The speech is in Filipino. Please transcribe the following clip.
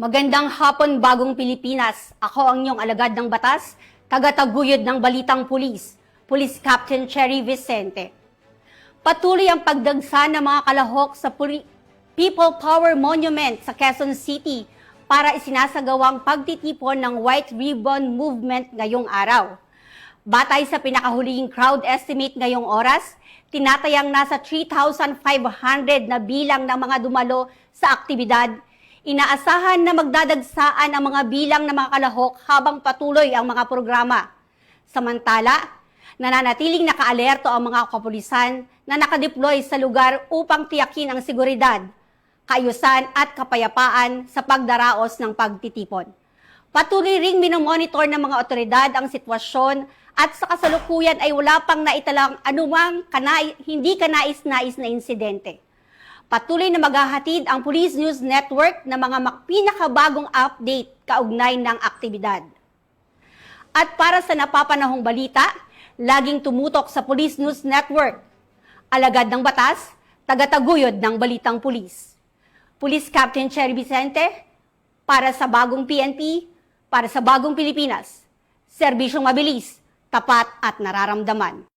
Magandang hapon, Bagong Pilipinas. Ako ang inyong alagad ng batas, tagataguyod ng Balitang Pulis, Police Captain Cherry Vicente. Patuloy ang pagdagsa ng mga kalahok sa People Power Monument sa Quezon City para isinasagawang pagtitipon ng White Ribbon Movement ngayong araw. Batay sa pinakahuling crowd estimate ngayong oras, tinatayang nasa 3,500 na bilang ng mga dumalo sa aktibidad. Inaasahan na magdadagsaan ang mga bilang ng mga kalahok habang patuloy ang mga programa. Samantala, nananatiling nakaalerto ang mga kapulisan na nakadeploy sa lugar upang tiyakin ang seguridad, kaayusan at kapayapaan sa pagdaraos ng pagtitipon. Patuloy ring minomonitor ng mga otoridad ang sitwasyon at sa kasalukuyan ay wala pang naitalang anumang hindi kanais-nais na insidente. Patuloy na maghahatid ang Police News Network ng mga pinakabagong update kaugnay ng aktibidad. At para sa napapanahong balita, laging tumutok sa Police News Network. Alagad ng batas, tagataguyod ng Balitang Pulis. Police Captain Cherry Vicente, para sa bagong PNP, para sa bagong Pilipinas. Serbisyong mabilis, tapat at nararamdaman.